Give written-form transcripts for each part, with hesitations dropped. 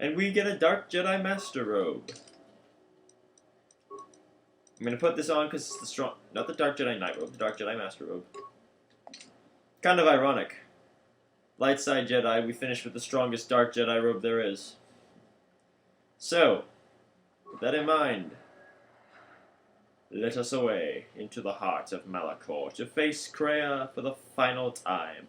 And we get a Dark Jedi Master Robe. I'm going to put this on because it's the strong... Not the Dark Jedi Knight Robe, the Dark Jedi Master Robe. Kind of ironic. Light side Jedi, we finish with the strongest Dark Jedi Robe there is. So, with that in mind, let us away into the heart of Malachor to face Kreia for the final time.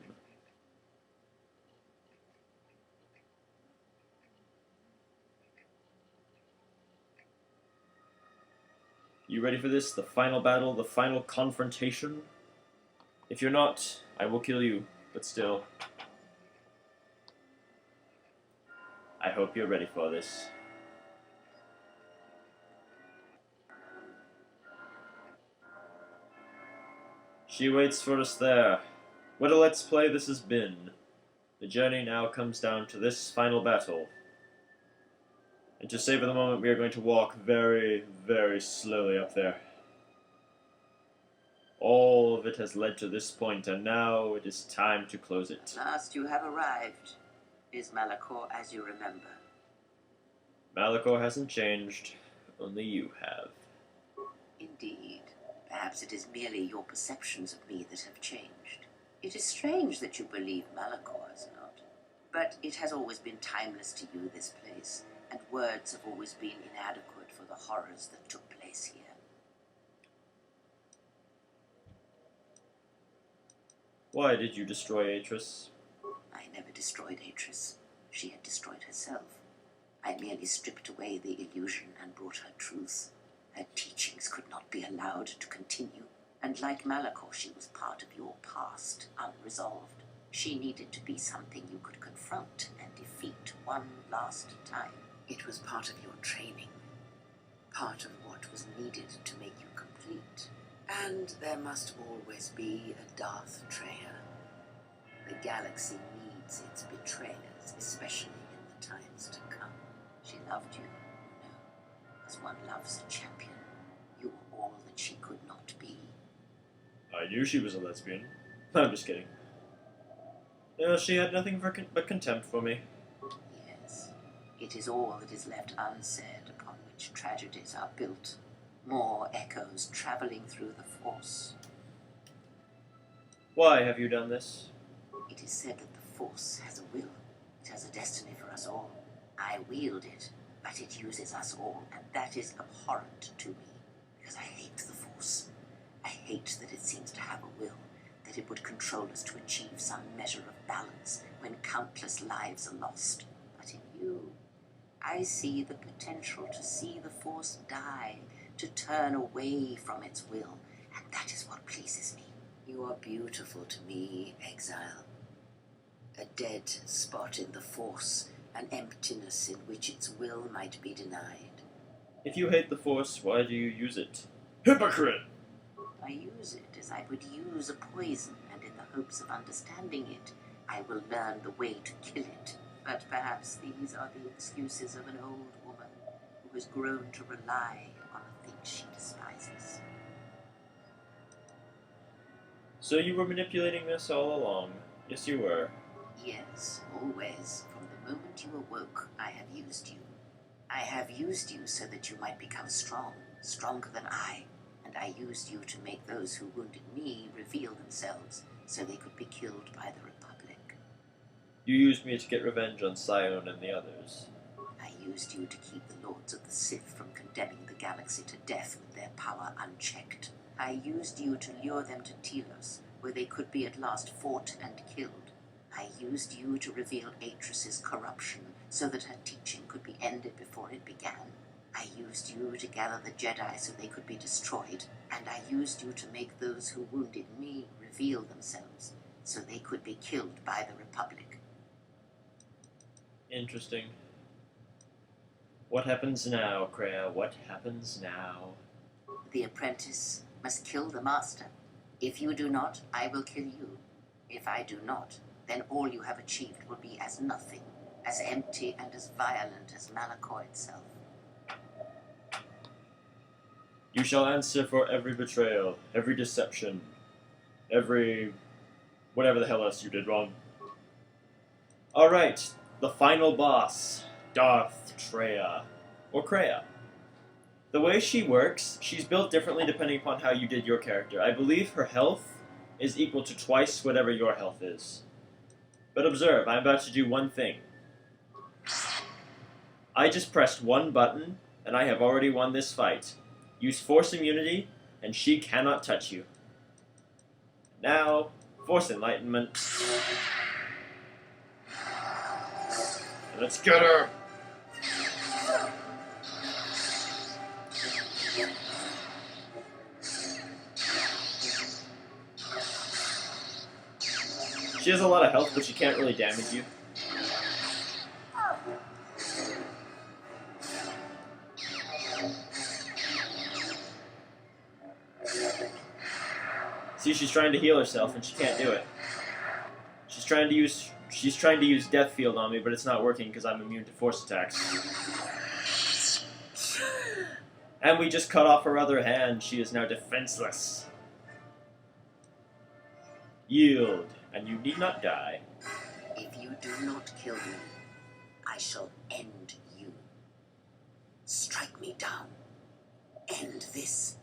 You ready for this? The final battle, the final confrontation? If you're not, I will kill you, but still. I hope you're ready for this. She waits for us there. What a let's play this has been. The journey now comes down to this final battle. And to savor the moment, we are going to walk very, very slowly up there. All of it has led to this point, and now it is time to close it. At last you have arrived. Is Malachor as you remember? Malachor hasn't changed, only you have. Indeed. Perhaps it is merely your perceptions of me that have changed. It is strange that you believe Malachor has not. But it has always been timeless to you, this place, and words have always been inadequate for the horrors that took place here. Why did you destroy Atris? I never destroyed Atris. She had destroyed herself. I merely stripped away the illusion and brought her truth. Her teachings could not be allowed to continue, and like Malachor, she was part of your past, unresolved. She needed to be something you could confront and defeat one last time. It was part of your training, part of what was needed to make you complete. And there must always be a Darth Traya. The galaxy needs its betrayers, especially in the times to come. She loved you, as one loves a champion. You were all that she could not be. I knew she was a lesbian. I'm just kidding. No, she had nothing but contempt for me. Yes, it is all that is left unsaid upon which tragedies are built. More echoes travelling through the Force. Why have you done this? It is said that the Force has a will. It has a destiny for us all. I wield it, but it uses us all, and that is abhorrent to me, because I hate the Force. I hate that it seems to have a will, that it would control us to achieve some measure of balance when countless lives are lost. But in you, I see the potential to see the Force die, to turn away from its will, and that is what pleases me. You are beautiful to me, exile. A dead spot in the Force, an emptiness in which its will might be denied. If you hate the Force, why do you use it? Hypocrite! I use it as I would use a poison, and in the hopes of understanding it, I will learn the way to kill it. But perhaps these are the excuses of an old woman who has grown to rely on the things she despises. So you were manipulating this all along. Yes, you were. Yes, always. From the moment you awoke, I have used you. I have used you so that you might become strong, stronger than I. And I used you to make those who wounded me reveal themselves so they could be killed by the Republic. You used me to get revenge on Sion and the others. I used you to keep the Lords of the Sith from condemning the galaxy to death with their power unchecked. I used you to lure them to Telos, where they could be at last fought and killed. I used you to reveal Atris's corruption so that her teaching could be ended before it began. I used you to gather the Jedi so they could be destroyed, and I used you to make those who wounded me reveal themselves so they could be killed by the Republic. Interesting. What happens now, Kreia? What happens now? The apprentice must kill the master. If you do not, I will kill you. If I do not, then all you have achieved will be as nothing, as empty and as violent as Malachor itself. You shall answer for every betrayal, every deception, every... whatever the hell else you did wrong. Alright, the final boss. Darth, Traya, or Kreia. The way she works, she's built differently depending upon how you did your character. I believe her health is equal to twice whatever your health is. But observe, I'm about to do one thing. I just pressed one button, and I have already won this fight. Use Force Immunity, and she cannot touch you. Now, Force Enlightenment. Let's get her! She has a lot of health, but she can't really damage you. See, she's trying to heal herself, and she can't do it. She's trying to use Death Field on me, but it's not working because I'm immune to force attacks. And we just cut off her other hand. She is now defenseless. Yield, and you need not die. If you do not kill me, I shall end you. Strike me down. End this.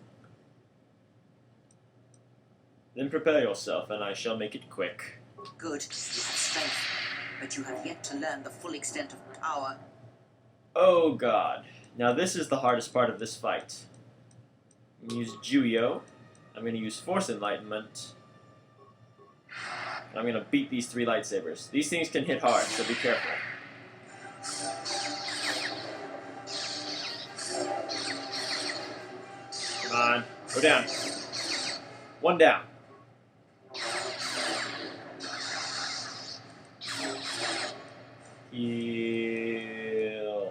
Then prepare yourself, and I shall make it quick. Good. You have strength, but you have yet to learn the full extent of power. Oh god. Now this is the hardest part of this fight. I'm going to use Juyo. I'm going to use Force Enlightenment. And I'm going to beat these 3 lightsabers. These things can hit hard, so be careful. Come on. Go down. 1 down. Heal.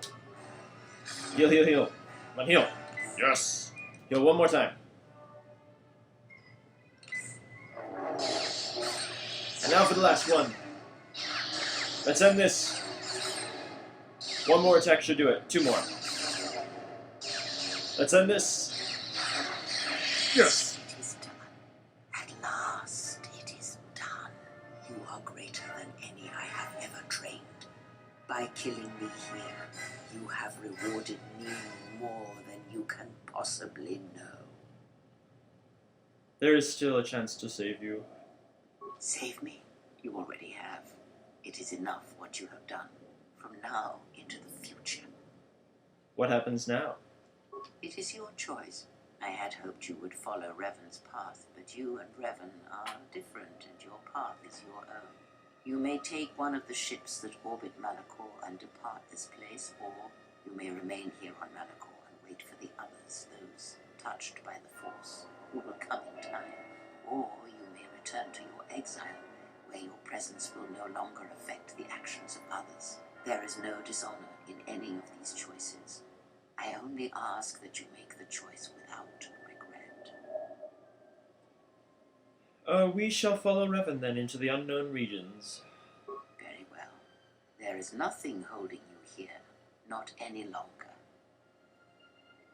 Heal, heal, heal. Come on, heal. Yes. Heal one more time. And now for the last one. Let's end this. 1 more attack should do it. 2 more. Let's end this. Yes. It is done. At last, it is done. You are greater than any I have ever trained. By killing me here, you have rewarded me more than you can possibly know. There is still a chance to save you. Save me? You already have. It is enough what you have done. From now into the future. What happens now? It is your choice. I had hoped you would follow Revan's path, but you and Revan are different, and your path is your own. You may take one of the ships that orbit Malachor and depart this place, or you may remain here on Malachor and wait for the others, those touched by the Force, who will come in time. Or you may return to your exile, where your presence will no longer affect the actions of others. There is no dishonor in any of these choices. I only ask that you make the choice without regret. We shall follow Revan then into the unknown regions. Very well. There is nothing holding you here, not any longer.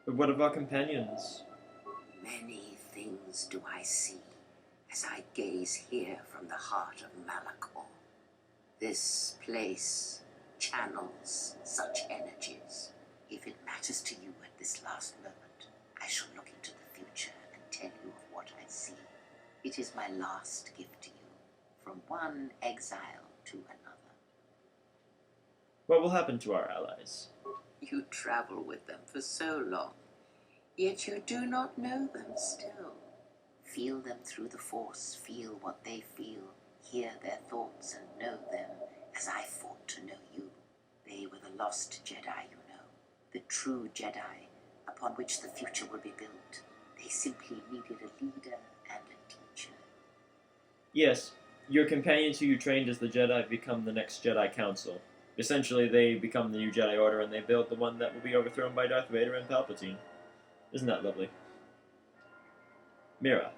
But what of our companions? Many things do I see as I gaze here from the heart of Malachor. This place channels such energies. If it matters to you at this last moment, I shall look into the future and tell you of what I see. It is my last gift to you, from one exile to another. What will happen to our allies? You travel with them for so long, yet you do not know them still. Feel them through the Force, feel what they feel, hear their thoughts and know them as I fought to know you. They were the lost Jedi, you know, the true Jedi upon which the future will be built. They simply needed a leader and a teacher. Yes, your companions who you trained as the Jedi become the next Jedi Council. Essentially, they become the new Jedi Order, and they build the one that will be overthrown by Darth Vader and Palpatine. Isn't that lovely? Mira.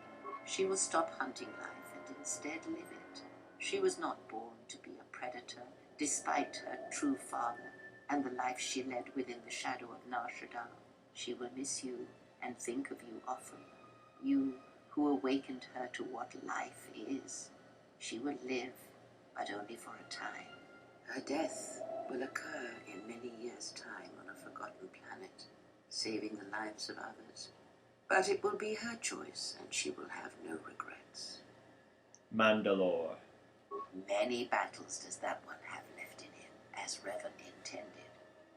She will stop hunting life and instead live it. She was not born to be a predator, despite her true father and the life she led within the shadow of Nar Shaddaa. She will miss you and think of you often. You who awakened her to what life is. She will live, but only for a time. Her death will occur in many years' time on a forgotten planet, saving the lives of others. But it will be her choice, and she will have no regrets. Mandalore. Many battles does that one have left in him, as Revan intended.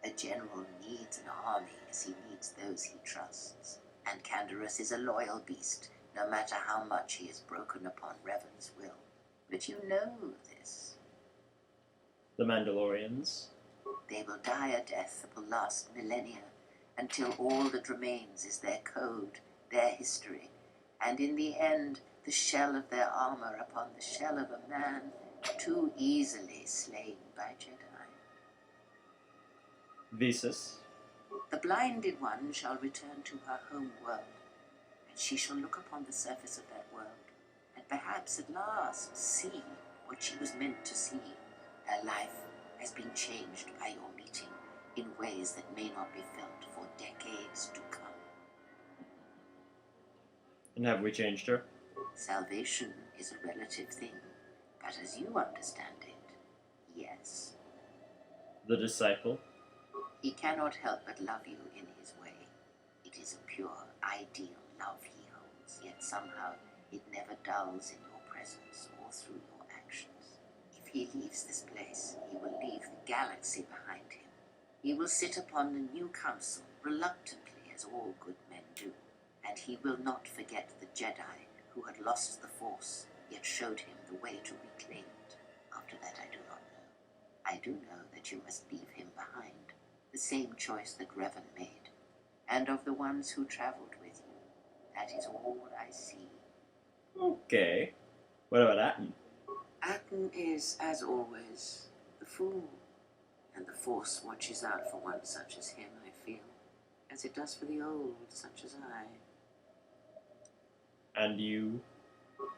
A general needs an army as he needs those he trusts, and Canderous is a loyal beast, no matter how much he has broken upon Revan's will. But you know this. The Mandalorians. They will die a death that will last millennia, until all that remains is their code, their history, and in the end, the shell of their armor upon the shell of a man too easily slain by Jedi. Visas. The blinded one shall return to her home world, and she shall look upon the surface of that world, and perhaps at last see what she was meant to see. Her life has been changed by your meeting in ways that may not be felt for decades to come. And have we changed her? Salvation is a relative thing, but as you understand it, yes. The Disciple. He cannot help but love you in his way. It is a pure, ideal love he holds, yet somehow it never dulls in your presence or through your actions. If he leaves this place, he will leave the galaxy behind him. He will sit upon the new council, reluctantly as all good men do, and he will not forget the Jedi who had lost the Force, yet showed him the way to reclaim it. After that I do not know. I do know that you must leave him behind, the same choice that Revan made, and of the ones who traveled with you. That is all I see. Okay. What about Atten? Atten is, as always, the fool, and the Force watches out for one such as him, I feel, as it does for the old, such as I. And you?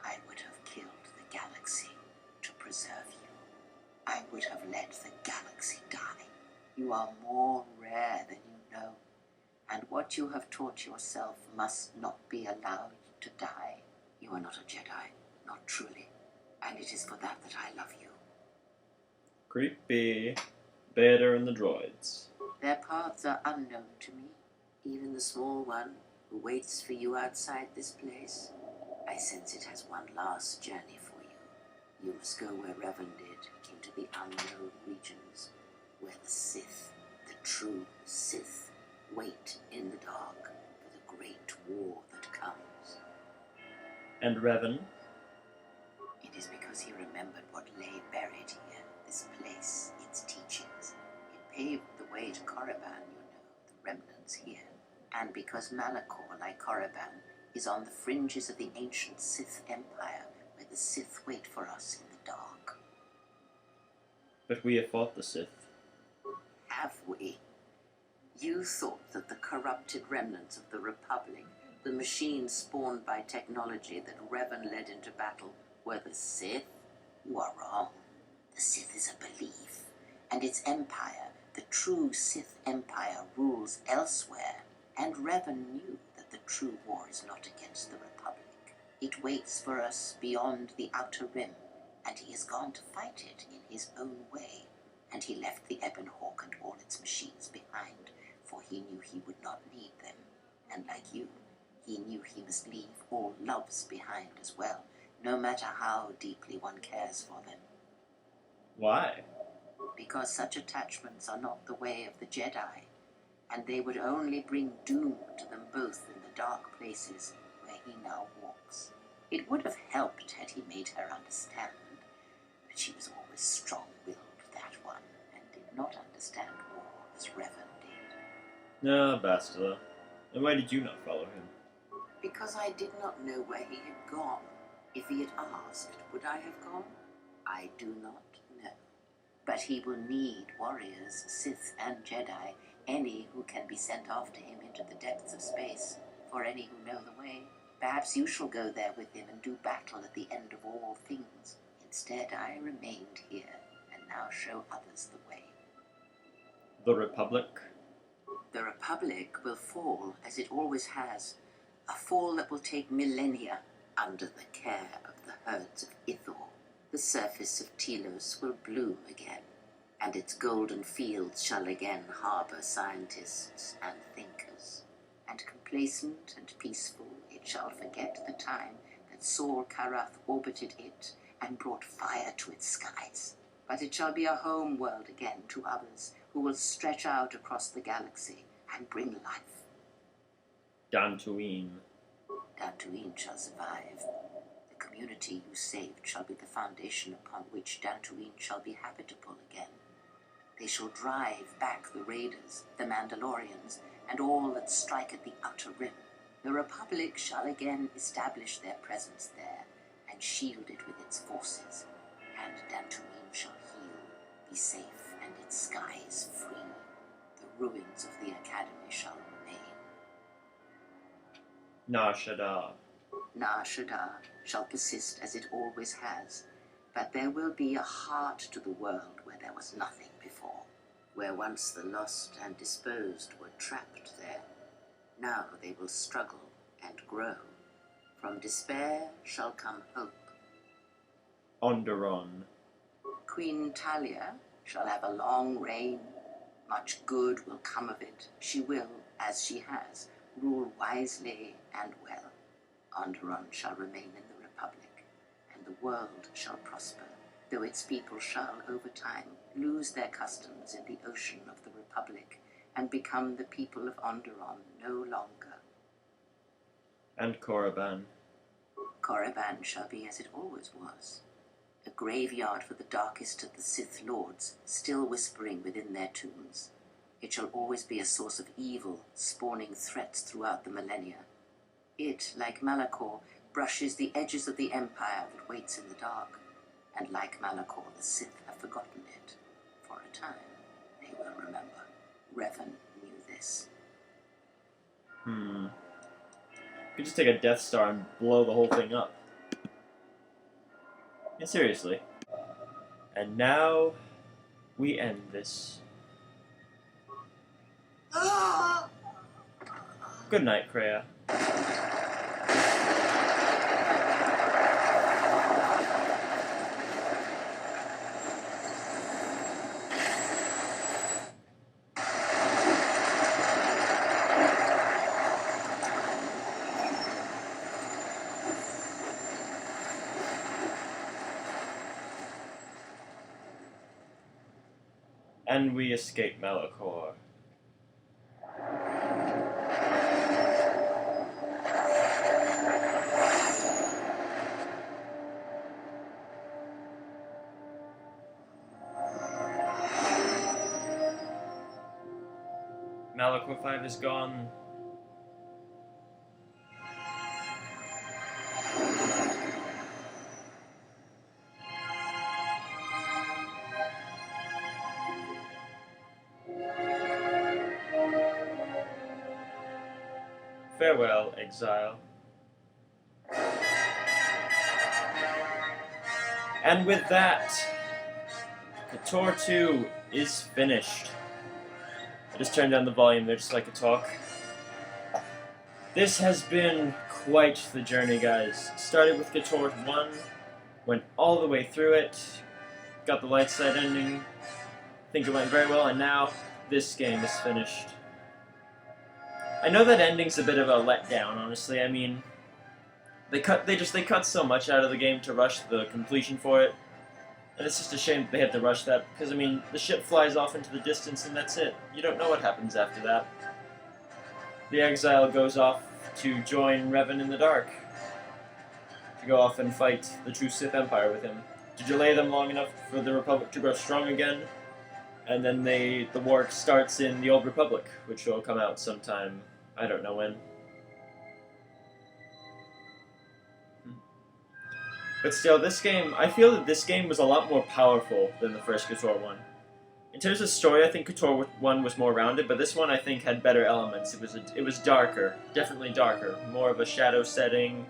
I would have killed the galaxy to preserve you. I would have let the galaxy die. You are more rare than you know, and what you have taught yourself must not be allowed to die. You are not a Jedi, not truly, and it is for that that I love you. Creepy. Beta and the droids. Their paths are unknown to me, even the small one who waits for you outside this place. I sense it has one last journey for you. You must go where Revan did, into the unknown regions, where the Sith, the true Sith, wait in the dark for the great war that comes. And Revan? It is because he remembered what lay buried here, this place, its teachings. It paved the way to Korriban, you know, the remnants here. And because Malachor, like Korriban, is on the fringes of the ancient Sith Empire, where the Sith wait for us in the dark. But we have fought the Sith. Have we? You thought that the corrupted remnants of the Republic, the machines spawned by technology that Revan led into battle, were the Sith? You are wrong. The Sith is a belief, and its empire, the true Sith Empire, rules elsewhere, and Revan knew that the true war is not against the Republic. It waits for us beyond the Outer Rim, and he has gone to fight it in his own way. And he left the Ebon Hawk and all its machines behind, for he knew he would not need them. And like you, he knew he must leave all loves behind as well, no matter how deeply one cares for them. Why? Because such attachments are not the way of the Jedi, and they would only bring doom to them both in the dark places where he now walks. It would have helped had he made her understand, but she was always strong-willed, that one, and did not understand war as Revan did. No, Bastila. And why did you not follow him? Because I did not know where he had gone. If he had asked, would I have gone? I do not know. But he will need warriors, Sith and Jedi, any who can be sent after him into the depths of space, for any who know the way. Perhaps you shall go there with him and do battle at the end of all things. Instead, I remained here, and now show others the way. The Republic? The Republic will fall, as it always has, a fall that will take millennia under the care of the herds of Ithor. The surface of Telos will bloom again, and its golden fields shall again harbor scientists and thinkers. And complacent and peaceful, it shall forget the time that Sol Karath orbited it and brought fire to its skies. But it shall be a home world again to others who will stretch out across the galaxy and bring life. Dantooine. Dantooine shall survive. The community you saved shall be the foundation upon which Dantooine shall be habitable again. They shall drive back the raiders, the Mandalorians, and all that strike at the Outer Rim. The Republic shall again establish their presence there and shield it with its forces. And Dantooine shall heal, be safe, and its skies free. The ruins of the Academy shall remain. Nar Shaddaa. Nar Shaddaa shall persist as it always has, but there will be a heart to the world where there was nothing before, where once the lost and disposed were trapped there. Now they will struggle and grow. From despair shall come hope. Onderon. Queen Talia shall have a long reign. Much good will come of it. She will, as she has, rule wisely and well. Onderon shall remain in the Republic, and the world shall prosper, though its people shall, over time, lose their customs in the ocean of the Republic and become the people of Onderon no longer. And Korriban. Korriban shall be as it always was, a graveyard for the darkest of the Sith Lords, still whispering within their tombs. It shall always be a source of evil, spawning threats throughout the millennia. It, like Malachor, brushes the edges of the Empire that waits in the dark, and like Malachor, the Sith have forgotten it. For a time, they will remember. Revan knew this. You could just take a Death Star and blow the whole thing up. Yeah, seriously. And now, we end this. Good night, Kreia. And we escape Malachor. Malachor 5 is gone. Farewell, exile. And with that, Kotor 2 is finished. I just turned down the volume there just so I could talk. This has been quite the journey, guys. Started with Kotor 1, went all the way through it, got the light side ending. I think it went very well, and now this game is finished. I know that ending's a bit of a letdown, honestly. I mean, they cut so much out of the game to rush the completion for it, and it's just a shame that they had to rush that, because I mean, the ship flies off into the distance and that's it. You don't know what happens after that. The exile goes off to join Revan in the dark, to go off and fight the true Sith Empire with him, to delay them long enough for the Republic to grow strong again, and then the war starts in the Old Republic, which will come out sometime, I don't know when. But still, this game, I feel that this game was a lot more powerful than the first Kotor 1. In terms of story, I think Kotor 1 was more rounded, but this one I think had better elements. It was darker, definitely darker. More of a shadow setting,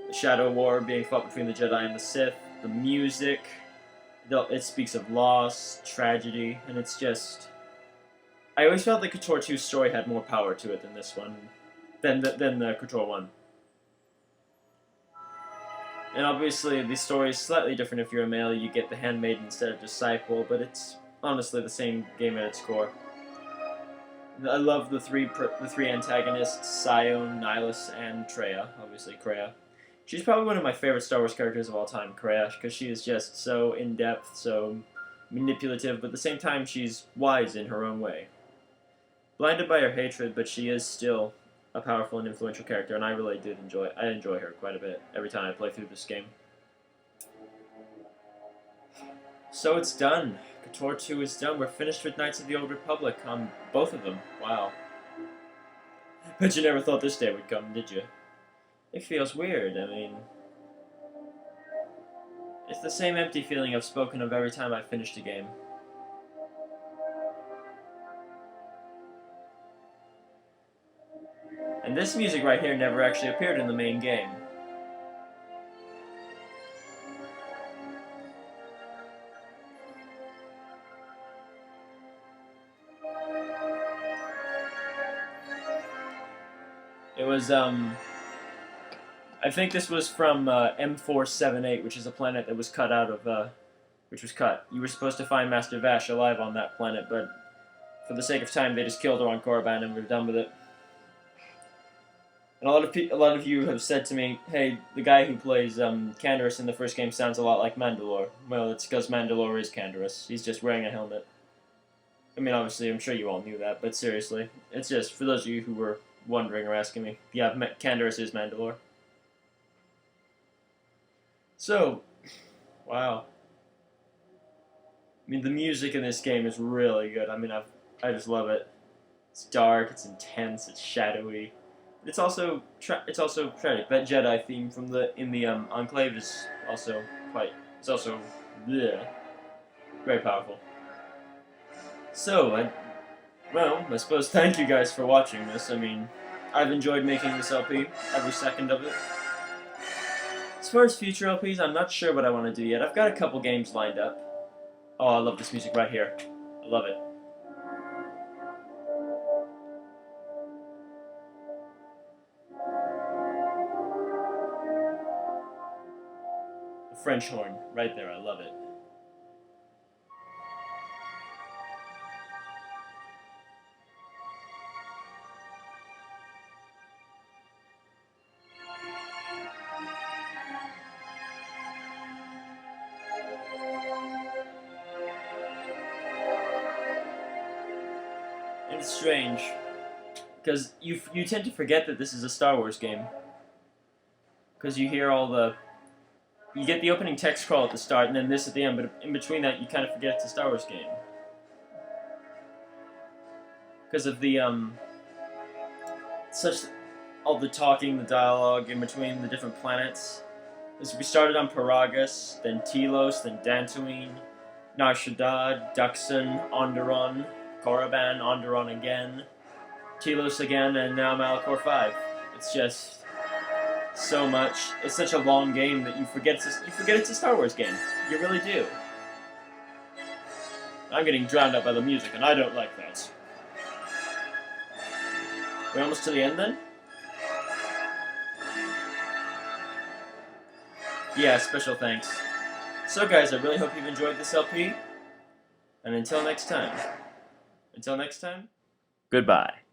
the shadow war being fought between the Jedi and the Sith, the music, it speaks of loss, tragedy, and it's just... I always felt that Kotor 2's story had more power to it than this one, than the Kotor 1. And obviously, the story is slightly different if you're a male. You get the handmaid instead of disciple, but it's honestly the same game at its core. I love the three antagonists: Sion, Nihilus, and Traya. Obviously, Kreia. She's probably one of my favorite Star Wars characters of all time, Kreia, because she is just so in depth, so manipulative, but at the same time she's wise in her own way. Blinded by her hatred, but she is still a powerful and influential character, and I really did enjoy her quite a bit every time I play through this game. So it's done. Kotor 2 is done. We're finished with Knights of the Old Republic on both of them. Wow. Bet you never thought this day would come, did you? It feels weird. I mean, it's the same empty feeling I've spoken of every time I've finished a game. And this music right here never actually appeared in the main game. It was, I think this was from M478, which is a planet that was cut out of, which was cut. You were supposed to find Master Vash alive on that planet, but for the sake of time, they just killed her on Korriban and we're done with it. And a lot of you have said to me, hey, the guy who plays Canderous in the first game sounds a lot like Mandalore. Well, it's because Mandalore is Canderous. He's just wearing a helmet. I mean, obviously, I'm sure you all knew that, but seriously, it's just for those of you who were wondering or asking me. Yeah, Canderous is Mandalore. So, wow. I mean, the music in this game is really good. I mean, I just love it. It's dark, it's intense, it's shadowy. It's also tragic. That Jedi theme from in the Enclave is also bleh, very powerful. So, I suppose thank you guys for watching this. I mean, I've enjoyed making this LP, every second of it. As far as future LPs, I'm not sure what I want to do yet. I've got a couple games lined up. Oh, I love this music right here. I love it. The French horn, right there, I love it. And it's strange, because you tend to forget that this is a Star Wars game. Because you hear you get the opening text crawl at the start, and then this at the end, but in between that, you kind of forget it's a Star Wars game. Because of the, all the talking, the dialogue in between the different planets. As we started on Paragus, then Telos, then Dantooine, Nar Shaddaa, Duxon, Onderon, Korriban, Onderon again, Telos again, and now Malachor 5. It's just so much. It's such a long game that you forget it's a Star Wars game. You really do. I'm getting drowned out by the music, and I don't like that. We're almost to the end then? Yeah, special thanks. So guys, I really hope you've enjoyed this LP. And until next time, goodbye.